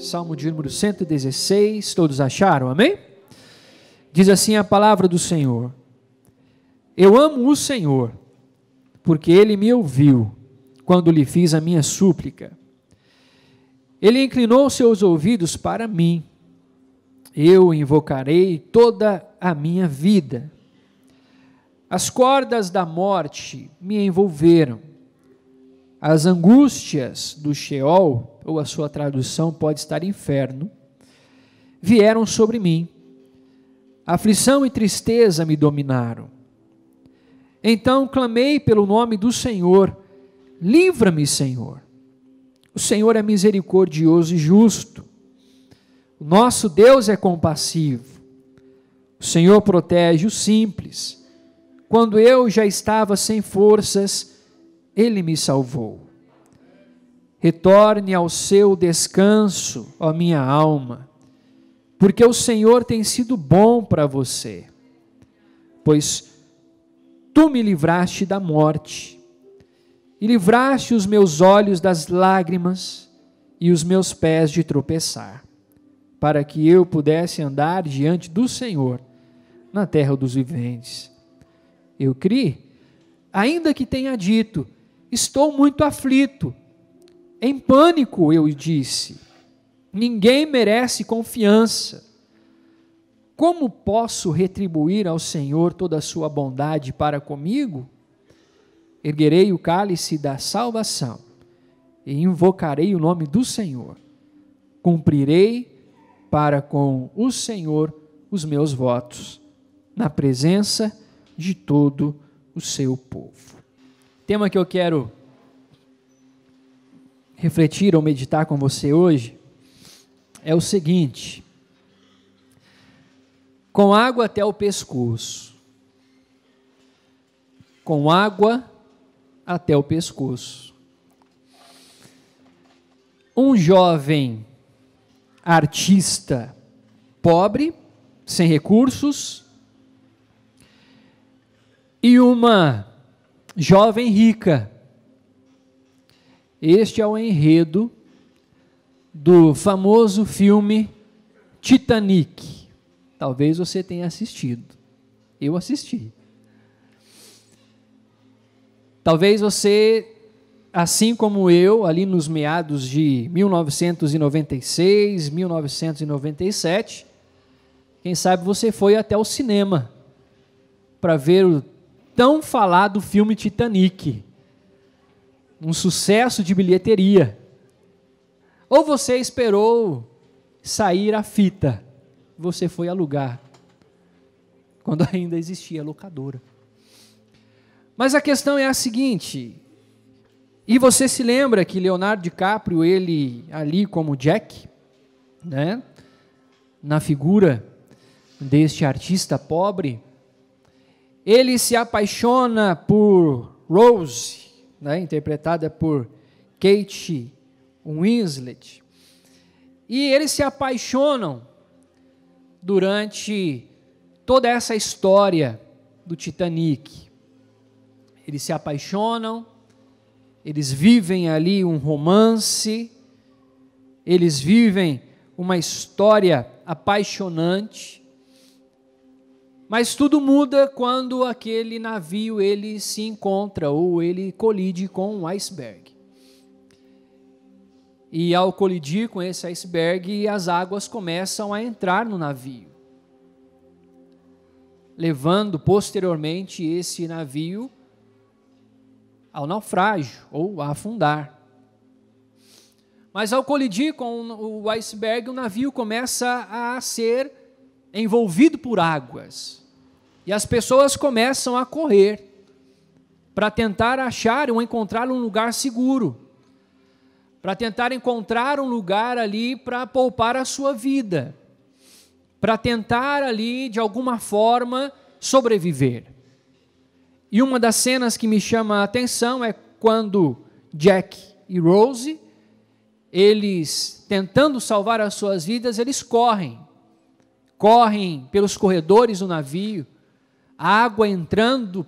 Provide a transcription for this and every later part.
Salmo de número 116, todos acharam, amém? Diz assim a palavra do Senhor: eu amo o Senhor, porque Ele me ouviu, quando lhe fiz a minha súplica. Ele inclinou seus ouvidos para mim, eu invocarei toda a minha vida. As cordas da morte me envolveram, as angústias do Sheol, ou a sua tradução pode estar inferno, vieram sobre mim, aflição e tristeza me dominaram. Então clamei pelo nome do Senhor, livra-me, Senhor. O Senhor é misericordioso e justo, o nosso Deus é compassivo, o Senhor protege os simples. Quando eu já estava sem forças, Ele me salvou. Retorne ao seu descanso, ó minha alma, porque o Senhor tem sido bom para você, pois tu me livraste da morte, e livraste os meus olhos das lágrimas, e os meus pés de tropeçar, para que eu pudesse andar diante do Senhor, na terra dos viventes. Eu criei, ainda que tenha dito, estou muito aflito, em pânico eu disse, ninguém merece confiança. Como posso retribuir ao Senhor toda a sua bondade para comigo? Erguerei o cálice da salvação e invocarei o nome do Senhor. Cumprirei para com o Senhor os meus votos, na presença de todo o seu povo. O tema que eu quero refletir ou meditar com você hoje é o seguinte: com água até o pescoço. Com água até o pescoço. Um jovem artista pobre, sem recursos, e uma jovem rica. Este é o enredo do famoso filme Titanic. Talvez você tenha assistido. Eu assisti. Talvez você, assim como eu, ali nos meados de 1996, 1997, quem sabe você foi até o cinema para ver o tão falado filme Titanic, um sucesso de bilheteria. Ou você esperou sair a fita, você foi alugar, quando ainda existia locadora. Mas a questão é a seguinte, e você se lembra que Leonardo DiCaprio, ele ali como Jack, né, na figura deste artista pobre, ele se apaixona por Rose, né, interpretada por Kate Winslet, e eles se apaixonam durante toda essa história do Titanic. Eles se apaixonam, eles vivem ali um romance, eles vivem uma história apaixonante, mas tudo muda quando aquele navio ele se encontra ou ele colide com um iceberg. E ao colidir com esse iceberg, as águas começam a entrar no navio, levando posteriormente esse navio ao naufrágio ou a afundar. Mas ao colidir com o iceberg, o navio começa a ser envolvido por águas. E as pessoas começam a correr para tentar achar ou encontrar um lugar seguro, para tentar encontrar um lugar ali para poupar a sua vida, para tentar ali de alguma forma sobreviver. E uma das cenas que me chama a atenção é quando Jack e Rose, eles tentando salvar as suas vidas, eles correm pelos corredores do navio, a água entrando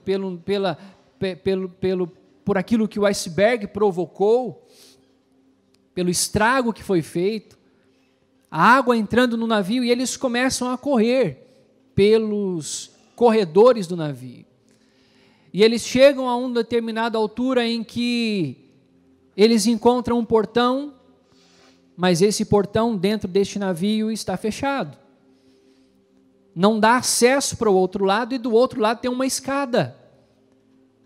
por aquilo que o iceberg provocou, pelo estrago que foi feito, a água entrando no navio e eles começam a correr pelos corredores do navio. E eles chegam a uma determinada altura em que eles encontram um portão, mas esse portão dentro deste navio está fechado. Não dá acesso para o outro lado e do outro lado tem uma escada.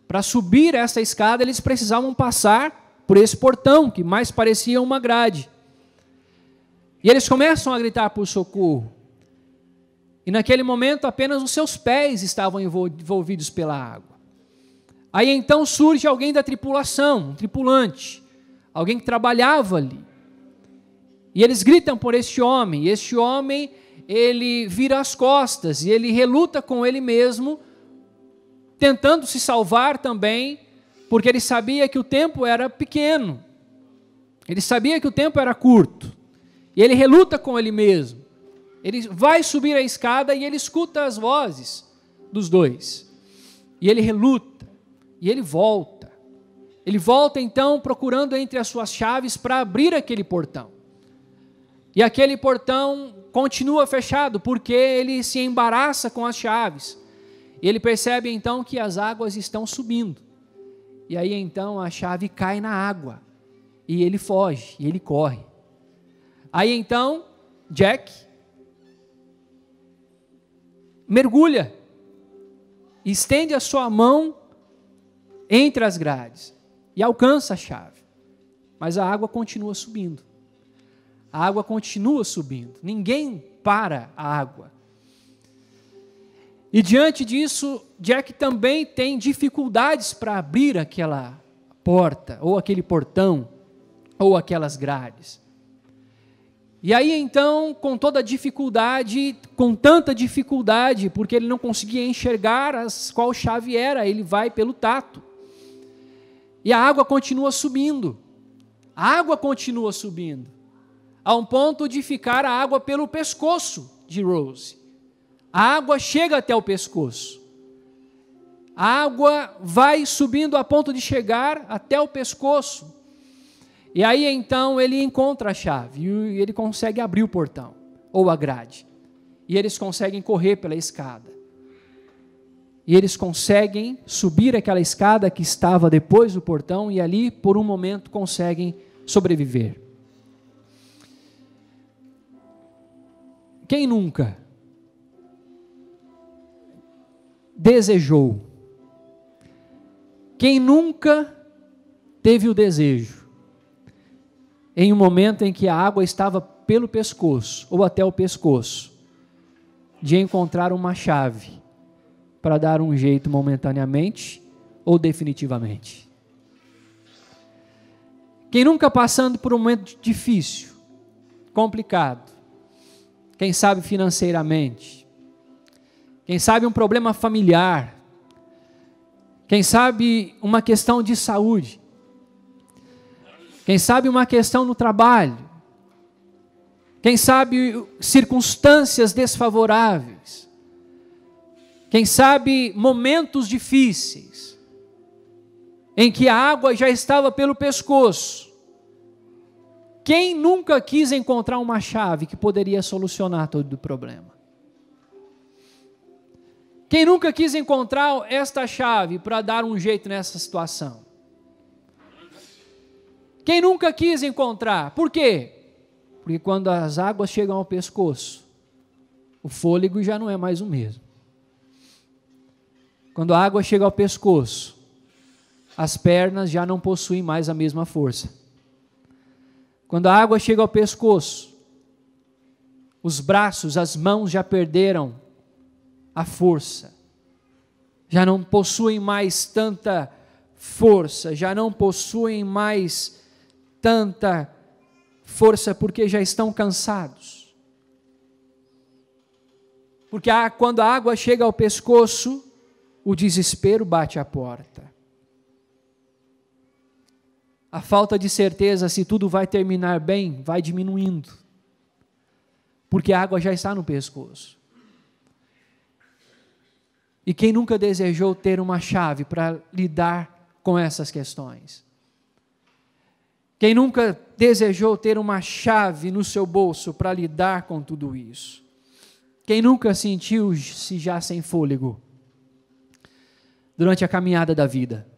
Para subir essa escada eles precisavam passar por esse portão, que mais parecia uma grade. E eles começam a gritar por socorro. E naquele momento apenas os seus pés estavam envolvidos pela água. Aí então surge alguém da tripulação, um tripulante, alguém que trabalhava ali. E eles gritam por este homem, e este homem, ele vira as costas, e ele reluta com ele mesmo, tentando se salvar também, porque ele sabia que o tempo era pequeno, ele sabia que o tempo era curto, e ele reluta com ele mesmo. Ele vai subir a escada e ele escuta as vozes dos dois, e ele reluta, e ele volta. Ele volta então procurando entre as suas chaves para abrir aquele portão. E aquele portão continua fechado porque ele se embaraça com as chaves. E ele percebe então que as águas estão subindo. E aí então a chave cai na água. E ele foge, e ele corre. Aí então Jack mergulha, estende a sua mão entre as grades e alcança a chave. Mas a água continua subindo. A água continua subindo. Ninguém para a água. E diante disso, Jack também tem dificuldades para abrir aquela porta, ou aquele portão, ou aquelas grades. E aí então, com toda a dificuldade, com tanta dificuldade, porque ele não conseguia enxergar qual chave era, ele vai pelo tato. E a água continua subindo. A água continua subindo. A um ponto de ficar a água pelo pescoço de Rose. A água chega até o pescoço. A água vai subindo a ponto de chegar até o pescoço. E aí então ele encontra a chave e ele consegue abrir o portão, ou a grade. E eles conseguem correr pela escada. E eles conseguem subir aquela escada que estava depois do portão e ali, por um momento, conseguem sobreviver. Quem nunca desejou? Quem nunca teve o desejo, em um momento em que a água estava pelo pescoço, ou até o pescoço, de encontrar uma chave para dar um jeito momentaneamente ou definitivamente? Quem nunca passando por um momento difícil, complicado, quem sabe financeiramente, quem sabe um problema familiar, quem sabe uma questão de saúde, quem sabe uma questão no trabalho, quem sabe circunstâncias desfavoráveis, quem sabe momentos difíceis, em que a água já estava pelo pescoço. Quem nunca quis encontrar uma chave que poderia solucionar todo o problema? Quem nunca quis encontrar esta chave para dar um jeito nessa situação? Quem nunca quis encontrar? Por quê? Porque quando as águas chegam ao pescoço, o fôlego já não é mais o mesmo. Quando a água chega ao pescoço, as pernas já não possuem mais a mesma força. Quando a água chega ao pescoço, os braços, as mãos já perderam a força. Já não possuem mais tanta força, já não possuem mais tanta força porque já estão cansados. Porque quando a água chega ao pescoço, o desespero bate à porta. A falta de certeza se tudo vai terminar bem, vai diminuindo. Porque a água já está no pescoço. E quem nunca desejou ter uma chave para lidar com essas questões? Quem nunca desejou ter uma chave no seu bolso para lidar com tudo isso? Quem nunca sentiu-se já sem fôlego durante a caminhada da vida?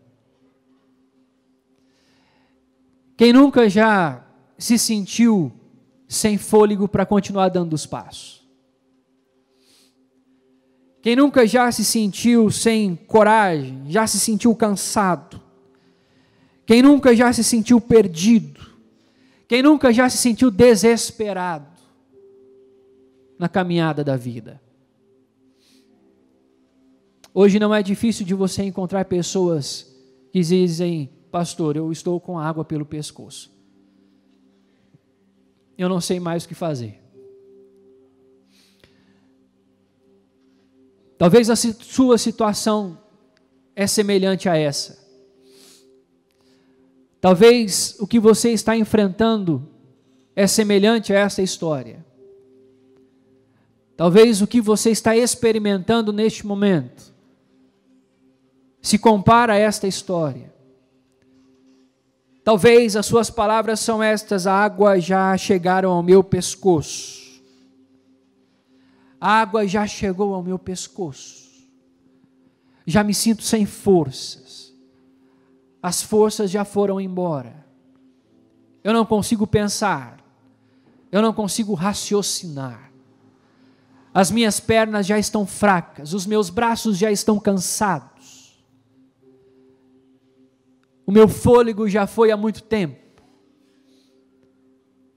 Quem nunca já se sentiu sem fôlego para continuar dando os passos? Quem nunca já se sentiu sem coragem, já se sentiu cansado? Quem nunca já se sentiu perdido? Quem nunca já se sentiu desesperado na caminhada da vida? Hoje não é difícil de você encontrar pessoas que dizem: pastor, eu estou com água pelo pescoço. Eu não sei mais o que fazer. Talvez a sua situação é semelhante a essa. Talvez o que você está enfrentando é semelhante a essa história. Talvez o que você está experimentando neste momento se compara a esta história. Talvez as suas palavras são estas: a água já chegaram ao meu pescoço. A água já chegou ao meu pescoço. Já me sinto sem forças. As forças já foram embora. Eu não consigo pensar. Eu não consigo raciocinar. As minhas pernas já estão fracas. Os meus braços já estão cansados. O meu fôlego já foi há muito tempo.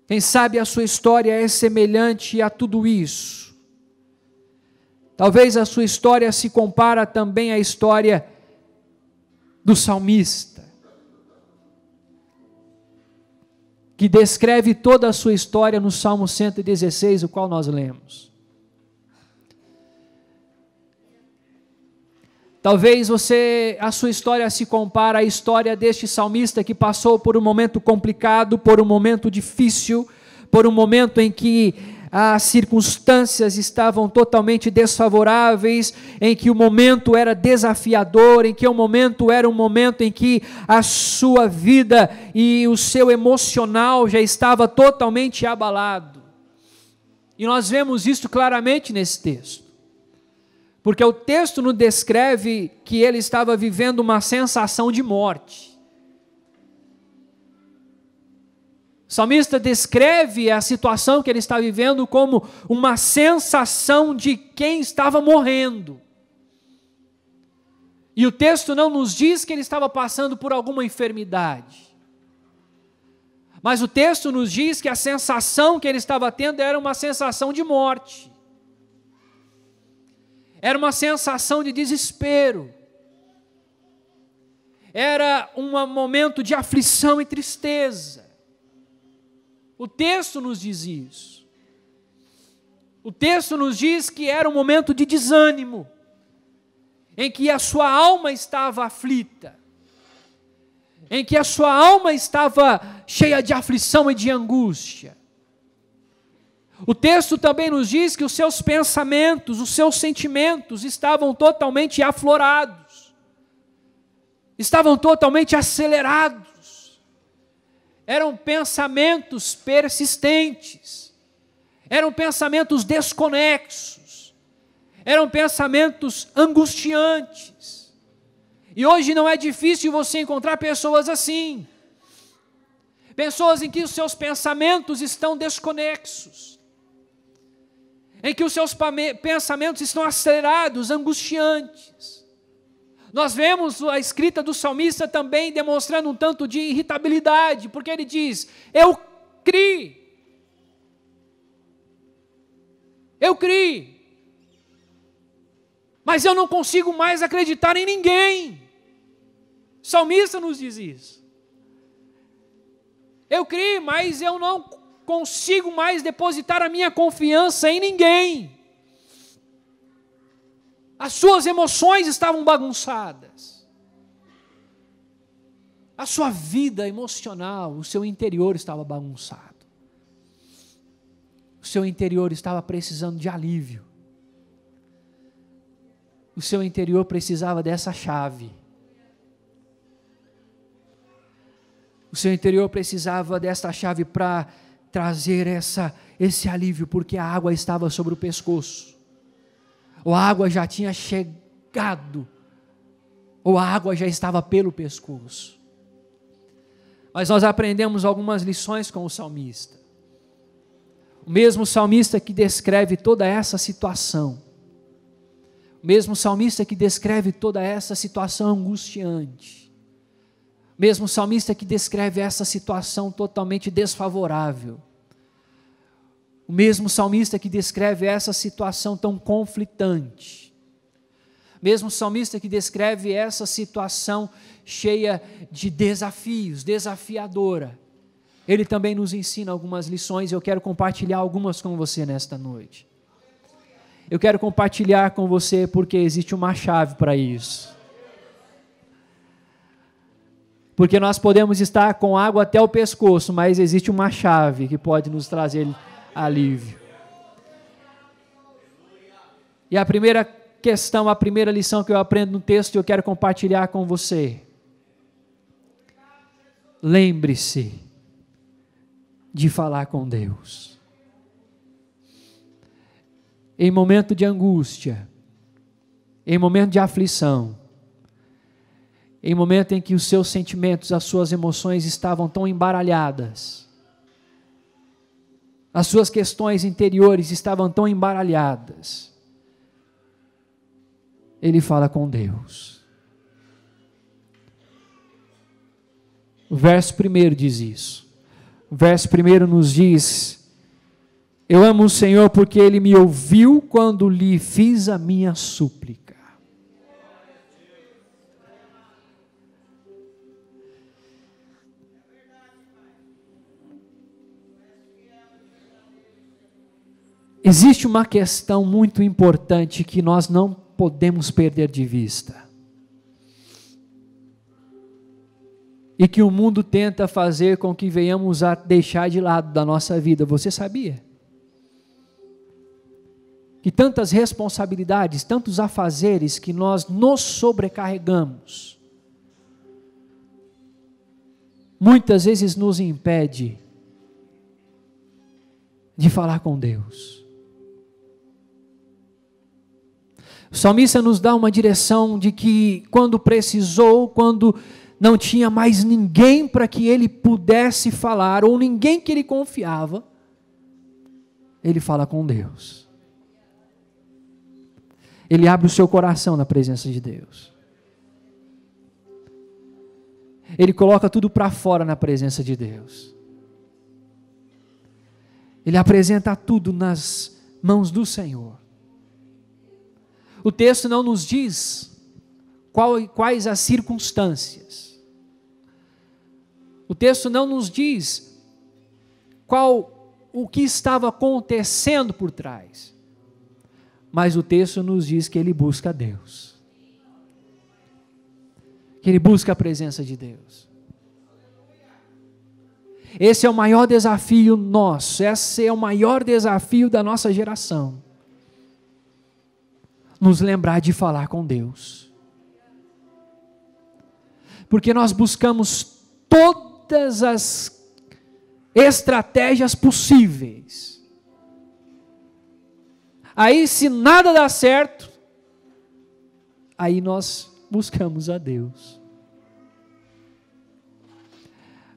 Quem sabe a sua história é semelhante a tudo isso. Talvez a sua história se compara também à história do salmista, que descreve toda a sua história no Salmo 116, o qual nós lemos. Talvez a sua história se compara à história deste salmista que passou por um momento complicado, por um momento difícil, por um momento em que as circunstâncias estavam totalmente desfavoráveis, em que o momento era desafiador, em que o momento era um momento em que a sua vida e o seu emocional já estava totalmente abalado. E nós vemos isso claramente nesse texto. Porque o texto nos descreve que ele estava vivendo uma sensação de morte. O salmista descreve a situação que ele está vivendo como uma sensação de quem estava morrendo. E o texto não nos diz que ele estava passando por alguma enfermidade. Mas o texto nos diz que a sensação que ele estava tendo era uma sensação de morte. Era uma sensação de desespero. Era um momento de aflição e tristeza. O texto nos diz isso. O texto nos diz que era um momento de desânimo, em que a sua alma estava aflita, em que a sua alma estava cheia de aflição e de angústia. O texto também nos diz que os seus pensamentos, os seus sentimentos estavam totalmente aflorados, estavam totalmente acelerados. Eram pensamentos persistentes, eram pensamentos desconexos, eram pensamentos angustiantes. E hoje não é difícil você encontrar pessoas assim, pessoas em que os seus pensamentos estão desconexos, em que os seus pensamentos estão acelerados, angustiantes. Nós vemos a escrita do salmista também demonstrando um tanto de irritabilidade, porque ele diz: eu criei, mas eu não consigo mais acreditar em ninguém. O salmista nos diz isso. Eu criei, mas eu não consigo mais depositar a minha confiança em ninguém. As suas emoções estavam bagunçadas. A sua vida emocional, o seu interior estava bagunçado. O seu interior estava precisando de alívio. O seu interior precisava dessa chave. O seu interior precisava desta chave para trazer esse alívio, porque a água estava sobre o pescoço. Ou a água já tinha chegado, ou a água já estava pelo pescoço. Mas nós aprendemos algumas lições com o salmista. O mesmo salmista que descreve toda essa situação, o mesmo salmista que descreve toda essa situação angustiante, o mesmo salmista que descreve essa situação totalmente desfavorável, o mesmo salmista que descreve essa situação tão conflitante, o mesmo salmista que descreve essa situação cheia de desafios, desafiadora, ele também nos ensina algumas lições e eu quero compartilhar algumas com você nesta noite. Eu quero compartilhar com você porque existe uma chave para isso. Porque nós podemos estar com água até o pescoço, mas existe uma chave que pode nos trazer alívio. E a primeira questão, a primeira lição que eu aprendo no texto e eu quero compartilhar com você. Lembre-se de falar com Deus. Em momento de angústia, em momento de aflição, em momento em que os seus sentimentos, as suas emoções estavam tão embaralhadas, as suas questões interiores estavam tão embaralhadas, ele fala com Deus. O verso 1 diz isso. O verso 1 nos diz: eu amo o Senhor porque Ele me ouviu quando lhe fiz a minha súplica. Existe uma questão muito importante que nós não podemos perder de vista. E que o mundo tenta fazer com que venhamos a deixar de lado da nossa vida. Você sabia? Que tantas responsabilidades, tantos afazeres que nós nos sobrecarregamos, muitas vezes nos impede de falar com Deus. O salmista nos dá uma direção de que quando precisou, quando não tinha mais ninguém para que ele pudesse falar, ou ninguém que ele confiava, ele fala com Deus. Ele abre o seu coração na presença de Deus. Ele coloca tudo para fora na presença de Deus. Ele apresenta tudo nas mãos do Senhor. O texto não nos diz quais as circunstâncias. O texto não nos diz o que estava acontecendo por trás. Mas o texto nos diz que ele busca a Deus. Que ele busca a presença de Deus. Esse é o maior desafio nosso. Esse é o maior desafio da nossa geração. Nos lembrar de falar com Deus. Porque nós buscamos todas as estratégias possíveis. Aí, se nada dá certo, aí nós buscamos a Deus.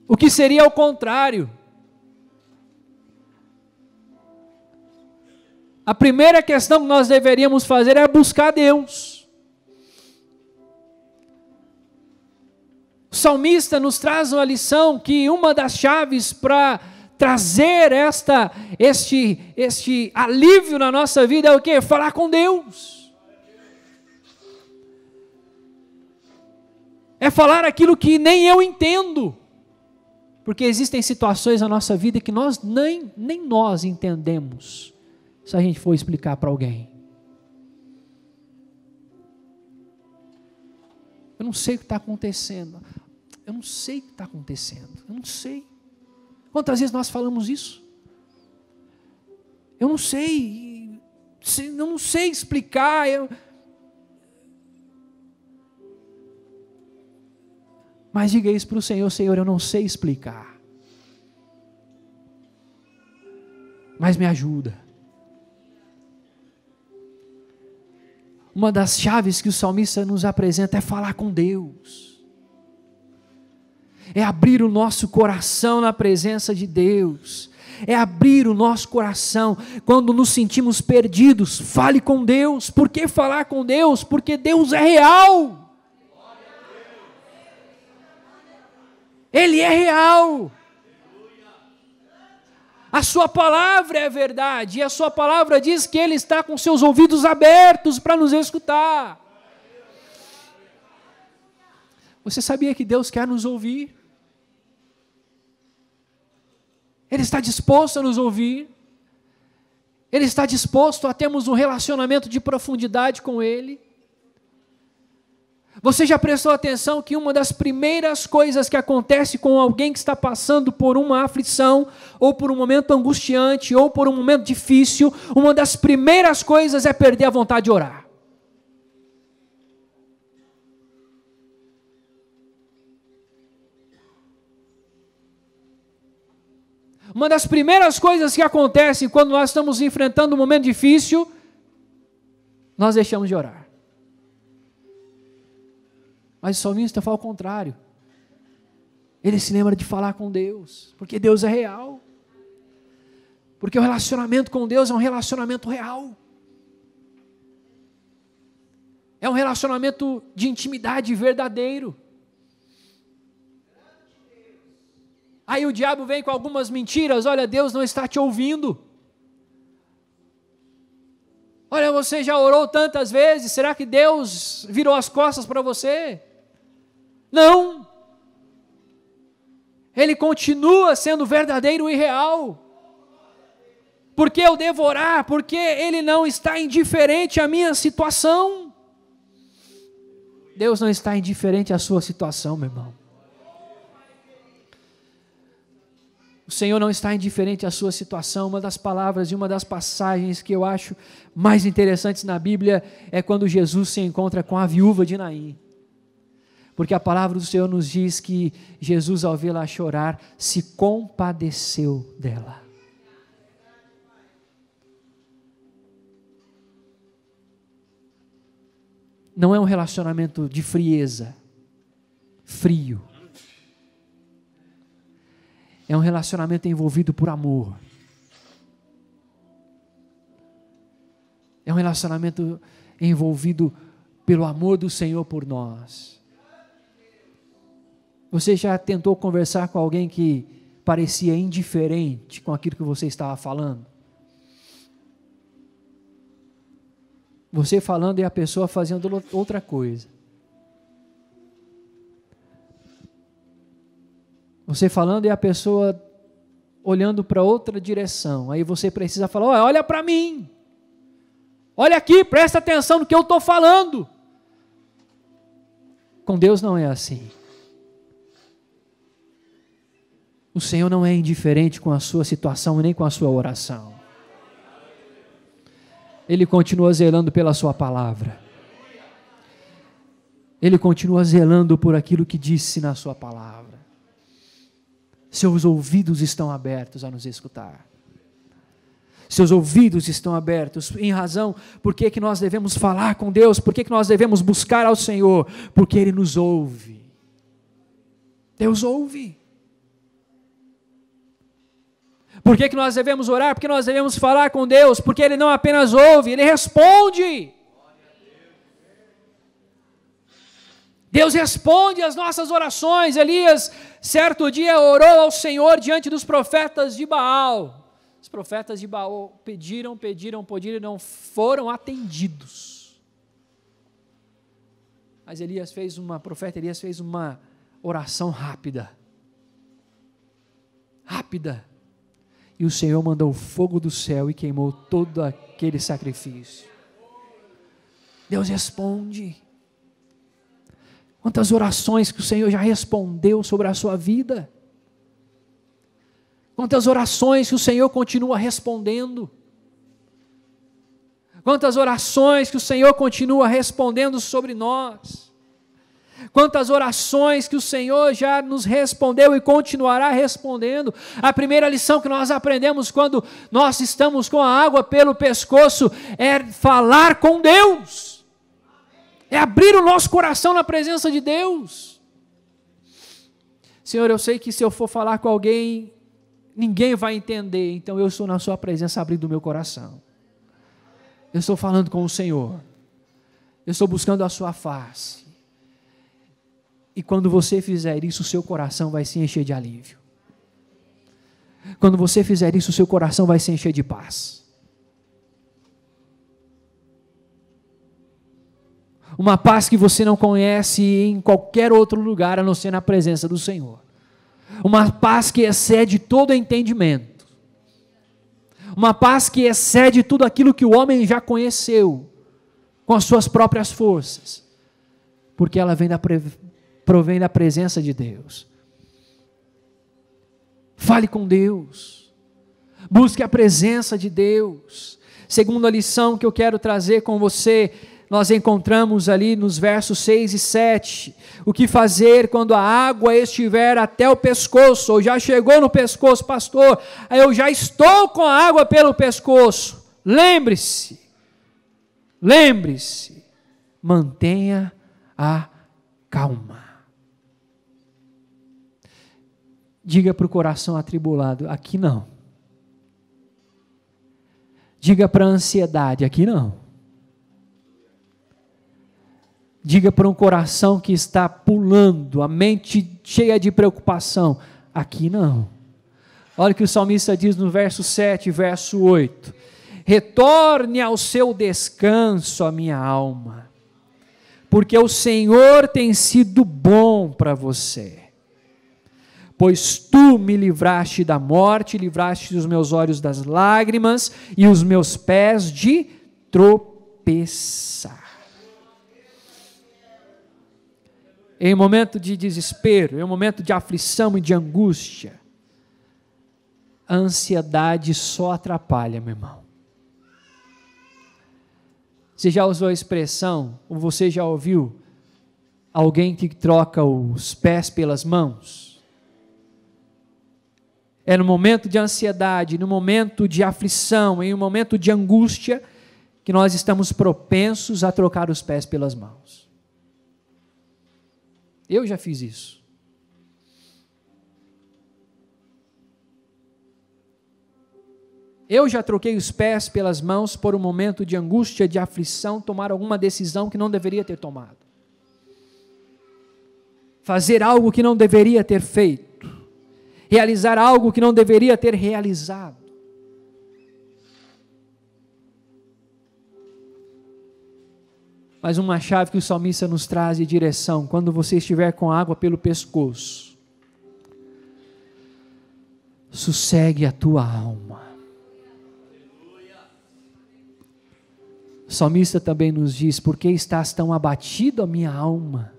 O que seria o contrário? A primeira questão que nós deveríamos fazer é buscar Deus. O salmista nos traz uma lição que uma das chaves para trazer este alívio na nossa vida é o quê? Falar com Deus. É falar aquilo que nem eu entendo. Porque existem situações na nossa vida que nós nem nós entendemos, se a gente for explicar para alguém. Eu não sei o que está acontecendo. Eu não sei o que está acontecendo. Eu não sei. Quantas vezes nós falamos isso? Eu não sei explicar. Mas diga isso para o Senhor: Senhor, eu não sei explicar, mas me ajuda. Uma das chaves que o salmista nos apresenta é falar com Deus, é abrir o nosso coração na presença de Deus, é abrir o nosso coração. Quando nos sentimos perdidos, fale com Deus. Por que falar com Deus? Porque Deus é real. Ele é real. A sua palavra é verdade, e a sua palavra diz que Ele está com seus ouvidos abertos para nos escutar. Você sabia que Deus quer nos ouvir? Ele está disposto a nos ouvir. Ele está disposto a termos um relacionamento de profundidade com Ele. Você já prestou atenção que uma das primeiras coisas que acontece com alguém que está passando por uma aflição, ou por um momento angustiante, ou por um momento difícil, uma das primeiras coisas é perder a vontade de orar. Uma das primeiras coisas que acontecem quando nós estamos enfrentando um momento difícil, nós deixamos de orar. Mas o salmista fala o contrário. Ele se lembra de falar com Deus, porque Deus é real. Porque o relacionamento com Deus é um relacionamento real. É um relacionamento de intimidade verdadeiro. Aí o diabo vem com algumas mentiras: olha, Deus não está te ouvindo. Olha, você já orou tantas vezes, será que Deus virou as costas para você? Não. Ele continua sendo verdadeiro e real. Por que eu devo orar? Porque Ele não está indiferente à minha situação. Deus não está indiferente à sua situação, meu irmão. O Senhor não está indiferente à sua situação. Uma das palavras e uma das passagens que eu acho mais interessantes na Bíblia é quando Jesus se encontra com a viúva de Naim. Porque a palavra do Senhor nos diz que Jesus, ao vê-la chorar, se compadeceu dela. Não é um relacionamento de frieza, frio. É um relacionamento envolvido por amor. É um relacionamento envolvido pelo amor do Senhor por nós. Você já tentou conversar com alguém que parecia indiferente com aquilo que você estava falando? Você falando e a pessoa fazendo outra coisa. Você falando e a pessoa olhando para outra direção. Aí você precisa falar: olha para mim. Olha aqui, presta atenção no que eu estou falando. Com Deus não é assim. O Senhor não é indiferente com a sua situação nem com a sua oração. Ele continua zelando pela sua palavra. Ele continua zelando por aquilo que disse na sua palavra. Seus ouvidos estão abertos a nos escutar. Seus ouvidos estão abertos, em razão, por que nós devemos falar com Deus, por que nós devemos buscar ao Senhor, porque Ele nos ouve. Deus ouve. Por que nós devemos orar? Porque nós devemos falar com Deus, porque Ele não apenas ouve, Ele responde. Deus responde às nossas orações. Elias, certo dia, orou ao Senhor diante dos profetas de Baal. Os profetas de Baal pediram, e não foram atendidos. Mas o profeta Elias fez uma oração rápida. E o Senhor mandou fogo do céu e queimou todo aquele sacrifício. Deus responde. Quantas orações que o Senhor já respondeu sobre a sua vida. Quantas orações que o Senhor continua respondendo. Quantas orações que o Senhor continua respondendo sobre nós. Quantas orações que o Senhor já nos respondeu e continuará respondendo. A primeira lição que nós aprendemos quando nós estamos com a água pelo pescoço é falar com Deus. É abrir o nosso coração na presença de Deus. Senhor, eu sei que se eu for falar com alguém, ninguém vai entender, então eu estou na sua presença abrindo o meu coração. Eu estou falando com o Senhor. Eu estou buscando a sua face. E quando você fizer isso, o seu coração vai se encher de alívio. Quando você fizer isso, o seu coração vai se encher de paz. Uma paz que você não conhece em qualquer outro lugar, a não ser na presença do Senhor. Uma paz que excede todo entendimento. Uma paz que excede tudo aquilo que o homem já conheceu, com as suas próprias forças. Porque ela provém da presença de Deus. Fale com Deus. Busque a presença de Deus. Segunda lição que eu quero trazer com você, nós encontramos ali nos versos 6 e 7, o que fazer quando a água estiver até o pescoço, ou já chegou no pescoço, pastor, eu já estou com a água pelo pescoço. Lembre-se, mantenha a calma. Diga para o coração atribulado, aqui não. Diga para a ansiedade, aqui não. Diga para um coração que está pulando, a mente cheia de preocupação, aqui não. Olha o que o salmista diz no verso 7, verso 8. Retorne ao seu descanso, a minha alma, porque o Senhor tem sido bom para você. Pois tu me livraste da morte, livraste os meus olhos das lágrimas e os meus pés de tropeçar. Em momento de desespero, em momento de aflição e de angústia, a ansiedade só atrapalha, meu irmão. Você já usou a expressão, ou você já ouviu alguém que troca os pés pelas mãos? É no momento de ansiedade, no momento de aflição, em um momento de angústia, que nós estamos propensos a trocar os pés pelas mãos. Eu já fiz isso. Eu já troquei os pés pelas mãos por um momento de angústia, de aflição, tomar alguma decisão que não deveria ter tomado. Fazer algo que não deveria ter feito. Realizar algo que não deveria ter realizado. Mas uma chave que o salmista nos traz de direção, quando você estiver com água pelo pescoço, sossegue a tua alma. O salmista também nos diz, por que estás tão abatido, a minha alma?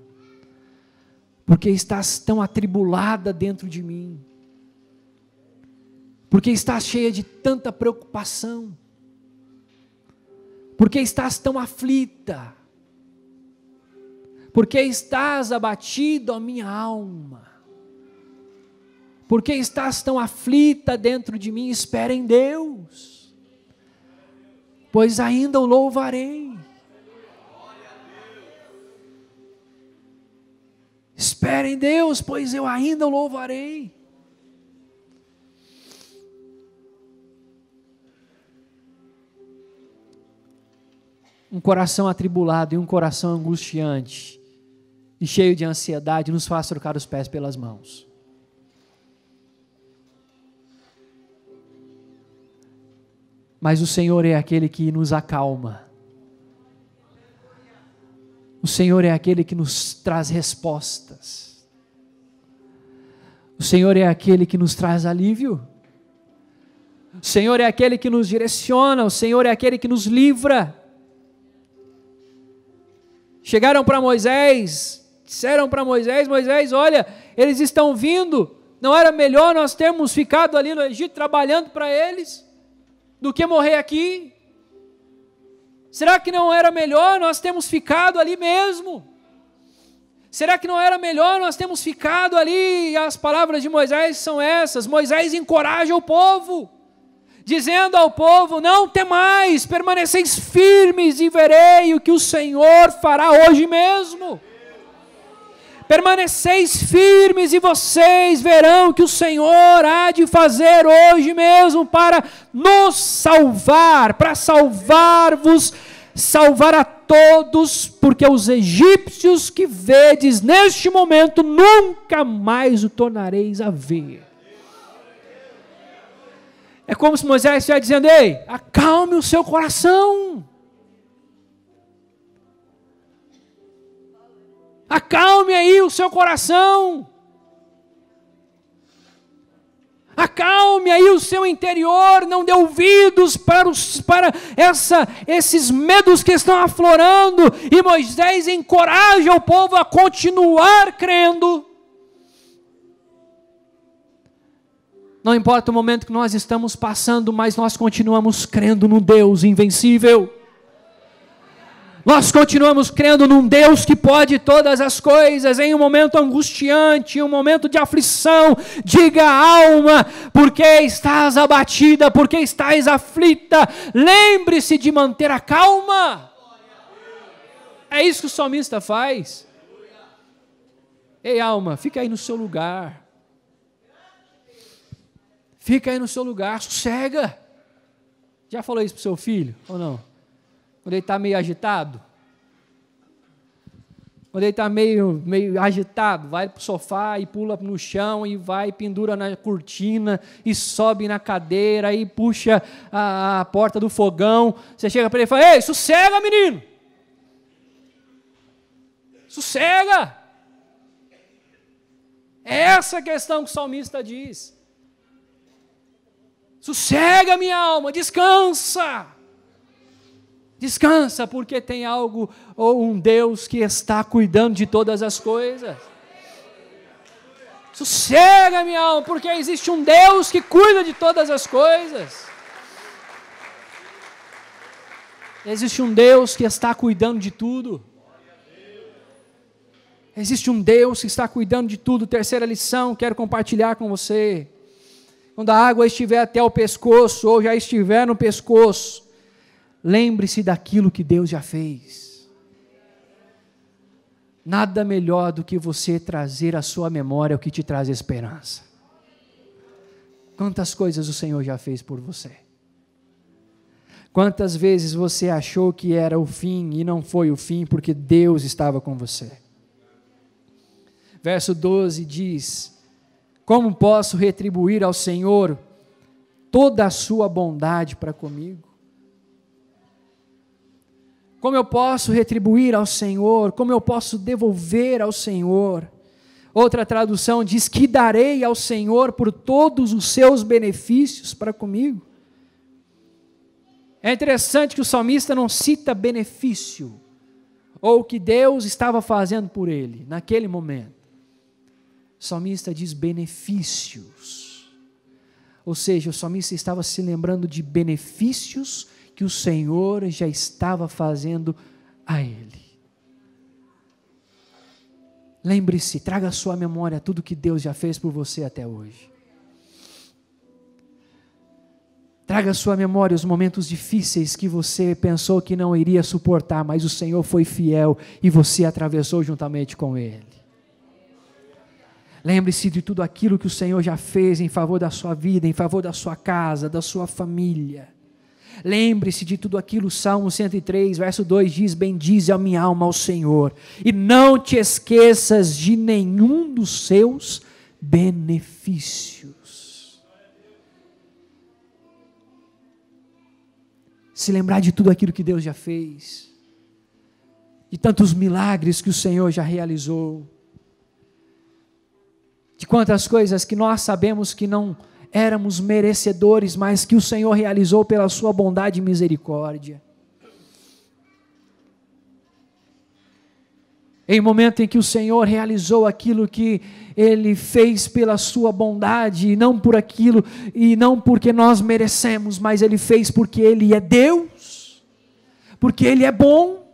Por que estás tão atribulada dentro de mim? Por que estás cheia de tanta preocupação? Por que estás tão aflita? Por que estás abatido, a minha alma? Por que estás tão aflita dentro de mim? Espera em Deus, pois ainda o louvarei. Espera em Deus, pois eu ainda o louvarei. Um coração atribulado e um coração angustiante e cheio de ansiedade nos faz trocar os pés pelas mãos. Mas o Senhor é aquele que nos acalma. O Senhor é aquele que nos traz respostas. O Senhor é aquele que nos traz alívio. O Senhor é aquele que nos direciona. O Senhor é aquele que nos livra. Chegaram para Moisés, disseram para Moisés, Moisés, olha, eles estão vindo, não era melhor nós termos ficado ali no Egito trabalhando para eles, do que morrer aqui? Será que não era melhor nós termos ficado ali mesmo? Será que não era melhor nós termos ficado ali? E as palavras de Moisés são essas. Moisés encoraja o povo, dizendo ao povo: não temais, permaneceis firmes e verei o que o Senhor fará hoje mesmo. Permaneceis firmes e vocês verão que o Senhor há de fazer hoje mesmo para nos salvar, para salvar-vos, salvar a todos, porque os egípcios que vedes neste momento, nunca mais o tornareis a ver. É como se Moisés estivesse dizendo: ei, acalme o seu coração. Acalme aí o seu coração. Acalme aí o seu interior, não dê ouvidos para esses medos que estão aflorando. E Moisés encoraja o povo a continuar crendo. Não importa o momento que nós estamos passando, mas nós continuamos crendo no Deus invencível. Nós continuamos crendo num Deus que pode todas as coisas. Em um momento angustiante, em um momento de aflição, diga à alma: por que estás abatida, por que estás aflita? Lembre-se de manter a calma. É isso que o salmista faz. Ei, alma, fica aí no seu lugar. Fica aí no seu lugar, sossega. Já falou isso para o seu filho, ou não? Quando ele está meio agitado? Quando ele está meio agitado, vai para o sofá e pula no chão, e vai, pendura na cortina, e sobe na cadeira, e puxa a porta do fogão. Você chega para ele e fala: ei, sossega, menino! Sossega! É essa a questão que o salmista diz. Sossega, minha alma, descansa. Descansa, porque tem algo ou um Deus que está cuidando de todas as coisas. Sossega, minha alma, porque existe um Deus que cuida de todas as coisas. Existe um Deus que está cuidando de tudo. Existe um Deus que está cuidando de tudo. Terceira lição, quero compartilhar com você. Quando a água estiver até o pescoço, ou já estiver no pescoço, lembre-se daquilo que Deus já fez. Nada melhor do que você trazer à sua memória o que te traz esperança. Quantas coisas o Senhor já fez por você? Quantas vezes você achou que era o fim e não foi o fim, porque Deus estava com você? Verso 12 diz: como posso retribuir ao Senhor toda a sua bondade para comigo? Como eu posso retribuir ao Senhor? Como eu posso devolver ao Senhor? Outra tradução diz: que darei ao Senhor por todos os seus benefícios para comigo? É interessante que o salmista não cita benefício, ou o que Deus estava fazendo por ele, naquele momento. O salmista diz benefícios. Ou seja, o salmista estava se lembrando de benefícios que o Senhor já estava fazendo a ele. Lembre-se, traga à sua memória tudo que Deus já fez por você até hoje. Traga à sua memória os momentos difíceis que você pensou que não iria suportar, mas o Senhor foi fiel e você atravessou juntamente com Ele. Lembre-se de tudo aquilo que o Senhor já fez em favor da sua vida, em favor da sua casa, da sua família. Lembre-se de tudo aquilo. Salmo 103, verso 2 diz: bendize a minha alma ao Senhor, e não te esqueças de nenhum dos seus benefícios. Se lembrar de tudo aquilo que Deus já fez, de tantos milagres que o Senhor já realizou, de quantas coisas que nós sabemos que não éramos merecedores, mas que o Senhor realizou pela sua bondade e misericórdia. Em momento em que o Senhor realizou aquilo que Ele fez pela sua bondade, e não por aquilo, e não porque nós merecemos, mas Ele fez porque Ele é Deus, porque Ele é bom.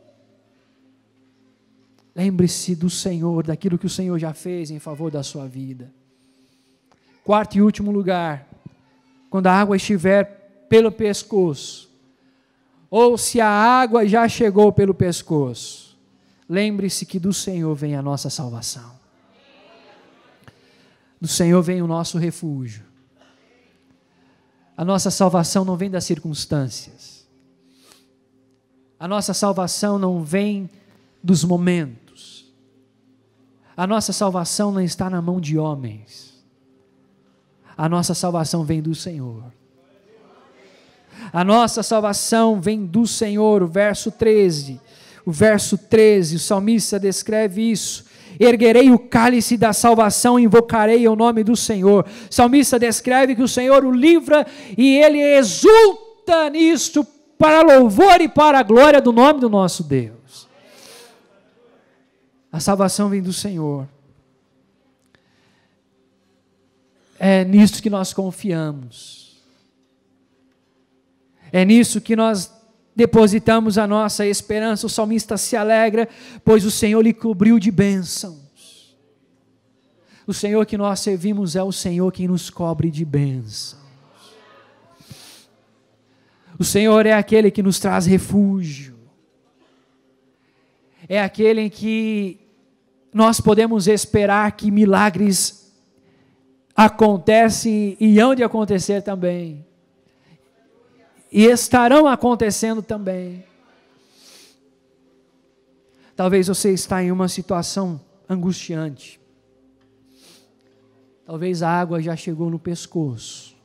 Lembre-se do Senhor, daquilo que o Senhor já fez em favor da sua vida. Quarto e último lugar, quando a água estiver pelo pescoço, ou se a água já chegou pelo pescoço, lembre-se que do Senhor vem a nossa salvação. Do Senhor vem o nosso refúgio. A nossa salvação não vem das circunstâncias. A nossa salvação não vem dos momentos. A nossa salvação não está na mão de homens. A nossa salvação vem do Senhor. A nossa salvação vem do Senhor. O verso 13, o salmista descreve isso. Erguerei o cálice da salvação, invocarei o nome do Senhor. O salmista descreve que o Senhor o livra e ele exulta nisto para louvor e para a glória do nome do nosso Deus. A salvação vem do Senhor. É nisto que nós confiamos. É nisso que nós depositamos a nossa esperança. O salmista se alegra, pois o Senhor lhe cobriu de bênçãos. O Senhor que nós servimos é o Senhor que nos cobre de bênçãos. O Senhor é aquele que nos traz refúgio. É aquele em que nós podemos esperar que milagres acontecem e hão de acontecer também. E estarão acontecendo também. Talvez você está em uma situação angustiante. Talvez a água já chegou no pescoço.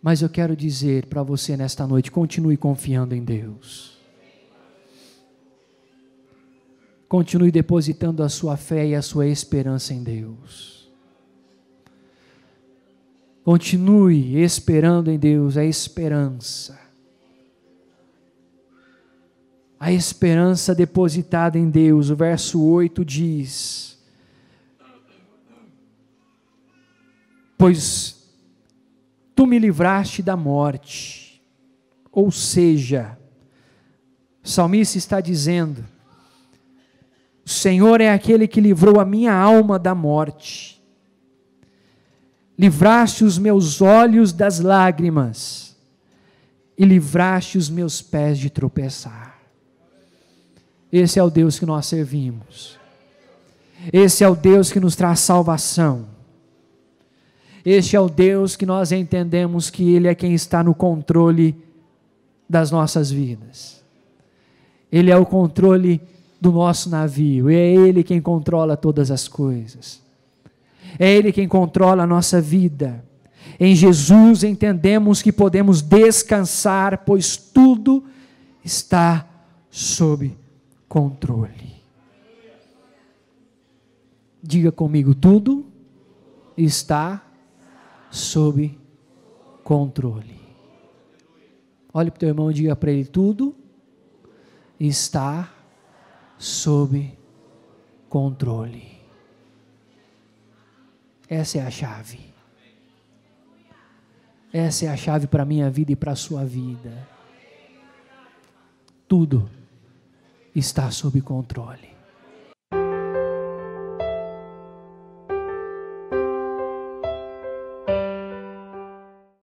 Mas eu quero dizer para você nesta noite, continue confiando em Deus. Continue depositando a sua fé e a sua esperança em Deus. Continue esperando em Deus, a esperança. A esperança depositada em Deus. O verso 8 diz: pois tu me livraste da morte. Ou seja, o salmista está dizendo: o Senhor é aquele que livrou a minha alma da morte. Livraste os meus olhos das lágrimas e livraste os meus pés de tropeçar. Esse é o Deus que nós servimos. Esse é o Deus que nos traz salvação. Este é o Deus que nós entendemos que Ele é quem está no controle das nossas vidas. Ele é o controle do nosso navio. É Ele quem controla todas as coisas. É Ele quem controla a nossa vida. Em Jesus entendemos que podemos descansar, pois tudo está sob controle. Diga comigo, tudo está sob controle. Olhe para o teu irmão e diga para ele: tudo está sob controle. Essa é a chave. Essa é a chave para a minha vida e para a sua vida. Tudo está sob controle.